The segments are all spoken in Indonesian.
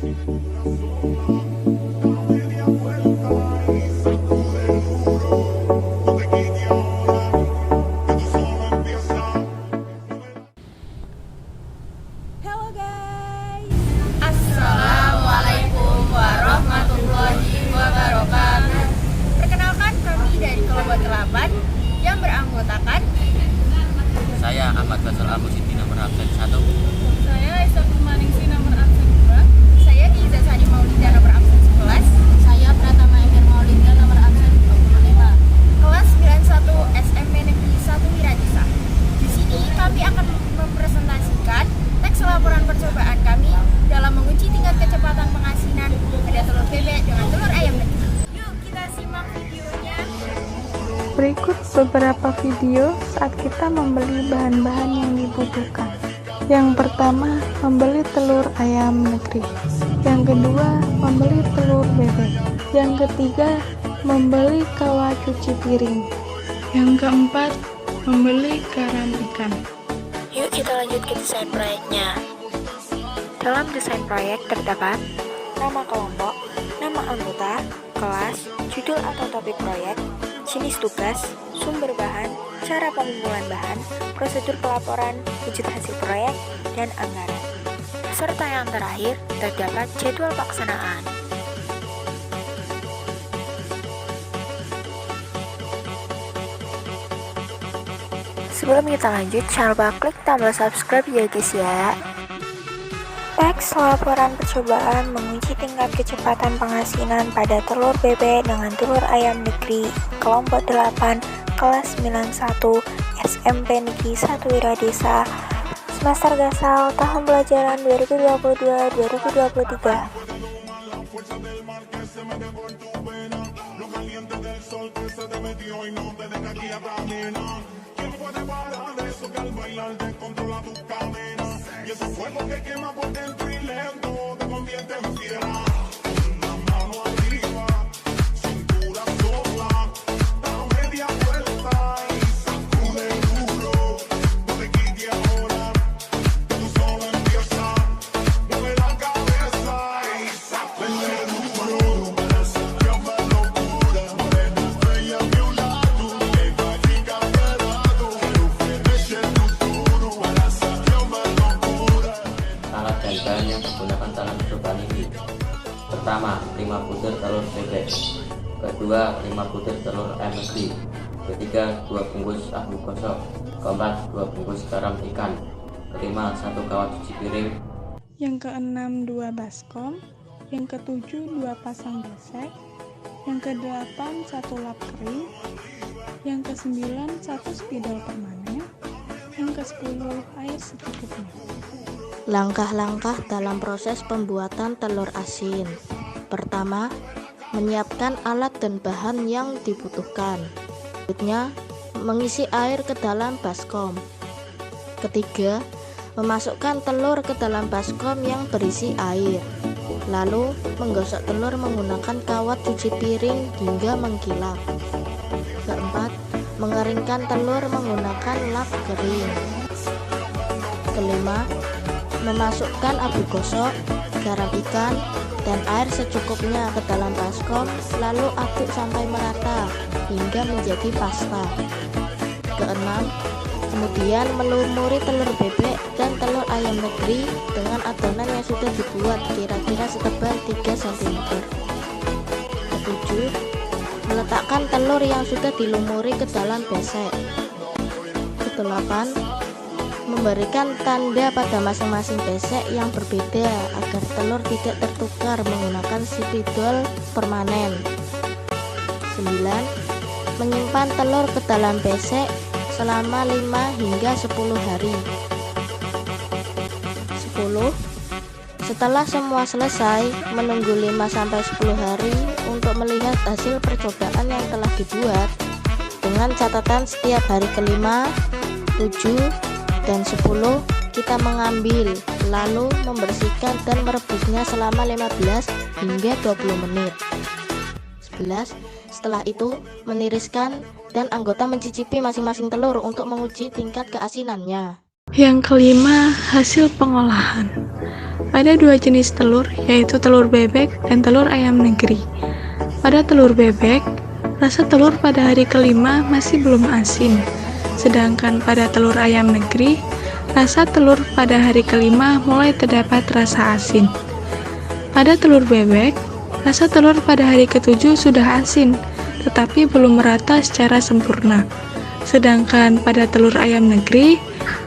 Halo guys, Assalamualaikum warahmatullahi wabarakatuh. Perkenalkan, kami dari kelompok 8 yang beranggotakan Saya Ahmad Basal Al-Musiti nomor absen 1. saya Aisyah Maningsi nomor absen 2. Saya Diza Sani Maulida nomor absen 11. Saya Pratama Emir Maulida nomor absen 25. Kelas 91 SMP Negeri 1 Wiradisa. Di sini kami akan mempresentasikan teks laporan percobaan kami dalam menguji tingkat kecepatan pengasinan pada telur bebek dengan telur ayam negeri. Yuk kita simak videonya. Berikut beberapa video saat kita membeli bahan-bahan yang dibutuhkan. Yang pertama, membeli telur ayam negeri. Yang kedua, membeli telur bebek. Yang ketiga, membeli kawat cuci piring. Yang keempat, membeli garam ikan. Yuk kita lanjut ke desain proyeknya. Dalam desain proyek terdapat nama kelompok, nama anggota, kelas, judul atau topik proyek, jenis tugas, sumber bahan, cara pengumpulan bahan, prosedur pelaporan, wujud hasil proyek, dan anggaran. Serta yang terakhir, terdapat jadwal pelaksanaan. Sebelum kita lanjut, jangan lupa klik tombol subscribe ya guys ya. Teks laporan percobaan menguji tingkat kecepatan pengasinan pada telur bebek dengan telur ayam negeri kelompok 8 kelas 91 SMP Negeri 1 Wiradisa semester gasal tahun pelajaran 2022-2023. Alat dan bahan yang digunakan dalam percobaan ini. Pertama, 5 butir telur bebek. Kedua, 5 butir telur ayam negeri. Ketiga, 2 bungkus abu gosok. Keempat, 2 bungkus garam ikan. Kelima, 1 kawat cuci piring. Yang keenam, 2 baskom. Yang ketujuh, 2 pasang besek. Yang kedelapan, 1 lap kering. Yang kesembilan, 1 spidol permanen. Yang ke-10, air secukupnya. Langkah-langkah dalam proses pembuatan telur asin. Pertama, menyiapkan alat dan bahan yang dibutuhkan. Selanjutnya, mengisi air ke dalam baskom. Ketiga, memasukkan telur ke dalam baskom yang berisi air. Lalu, menggosok telur menggunakan kawat cuci piring hingga mengkilap. Keempat, mengeringkan telur menggunakan lap kering. Kelima, memasukkan abu gosok, garam ikan, dan air secukupnya ke dalam baskom, lalu aduk sampai merata hingga menjadi pasta. Keenam, kemudian melumuri telur bebek dan telur ayam negeri dengan adonan yang sudah dibuat kira-kira setebal 3 cm. Ketujuh, meletakkan telur yang sudah dilumuri ke dalam besek. Kedelapan, memberikan tanda pada masing-masing besek yang berbeda agar telur tidak tertukar menggunakan spidol permanen. 9. Menyimpan telur ke dalam besek selama 5 hingga 10 hari. 10. Setelah semua selesai, menunggu 5-10 hari untuk melihat hasil percobaan yang telah dibuat dengan catatan setiap hari ke-5, 7, dan 10 kita mengambil, lalu membersihkan dan merebusnya selama 15 hingga 20 menit. 11. Setelah itu meniriskan dan anggota mencicipi masing-masing telur untuk menguji tingkat keasinannya. Yang kelima, hasil pengolahan. Ada dua jenis telur, yaitu telur bebek dan telur ayam negeri. Pada telur bebek, rasa telur pada hari kelima masih belum asin. Sedangkan pada telur ayam negeri, rasa telur pada hari kelima mulai terdapat rasa asin. Pada telur bebek, rasa telur pada hari ketujuh sudah asin, tetapi belum merata secara sempurna. Sedangkan pada telur ayam negeri,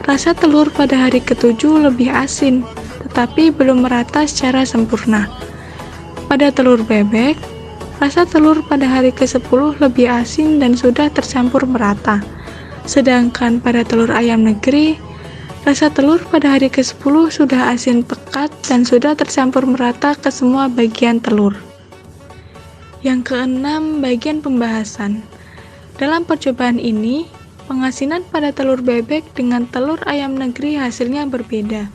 rasa telur pada hari ketujuh lebih asin, tetapi belum merata secara sempurna. Pada telur bebek, rasa telur pada hari ke-10 lebih asin dan sudah tercampur merata. Sedangkan pada telur ayam negeri, rasa telur pada hari ke-10 sudah asin pekat dan sudah tercampur merata ke semua bagian telur. Yang keenam, bagian pembahasan. Dalam percobaan ini, pengasinan pada telur bebek dengan telur ayam negeri hasilnya berbeda,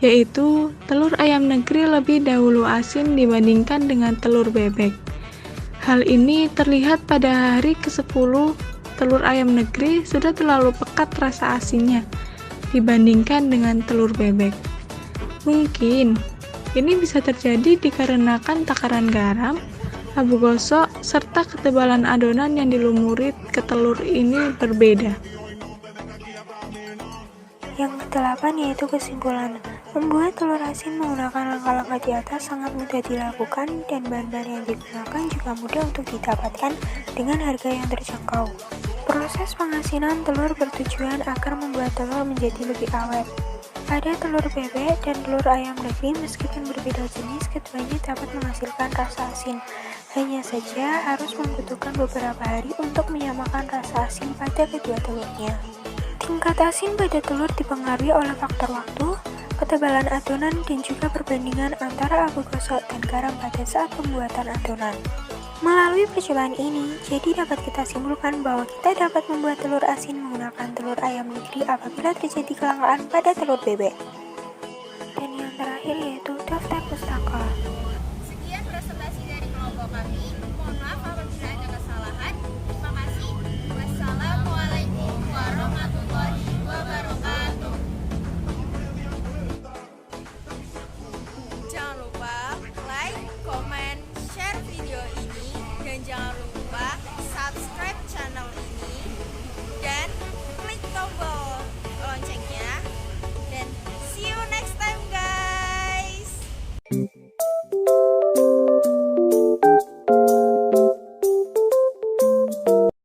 yaitu telur ayam negeri lebih dahulu asin dibandingkan dengan telur bebek. Hal ini terlihat pada hari ke-10, telur ayam negeri sudah terlalu pekat rasa asinnya dibandingkan dengan telur bebek. Mungkin ini bisa terjadi dikarenakan takaran garam, abu gosok, serta ketebalan adonan yang dilumuri ke telur ini berbeda. Yang kedelapan yaitu kesimpulan. Membuat telur asin menggunakan langkah-langkah di atas sangat mudah dilakukan dan bahan-bahan yang digunakan juga mudah untuk didapatkan dengan harga yang terjangkau. Proses pengasinan telur bertujuan agar membuat telur menjadi lebih awet. Pada telur bebek dan telur ayam negeri, meskipun berbeda jenis, keduanya dapat menghasilkan rasa asin. Hanya saja harus membutuhkan beberapa hari untuk menyamakan rasa asin pada kedua telurnya. Tingkat asin pada telur dipengaruhi oleh faktor waktu, ketebalan adonan, dan juga perbandingan antara abu gosok dan garam pada saat pembuatan adonan. Melalui percobaan ini, jadi dapat kita simpulkan bahwa kita dapat membuat telur asin menggunakan telur ayam negeri apabila terjadi kelangkaan pada telur bebek. Dan yang terakhir yaitu daftar pustaka. Sekian presentasi dari kelompok kami. Mohon maaf apabila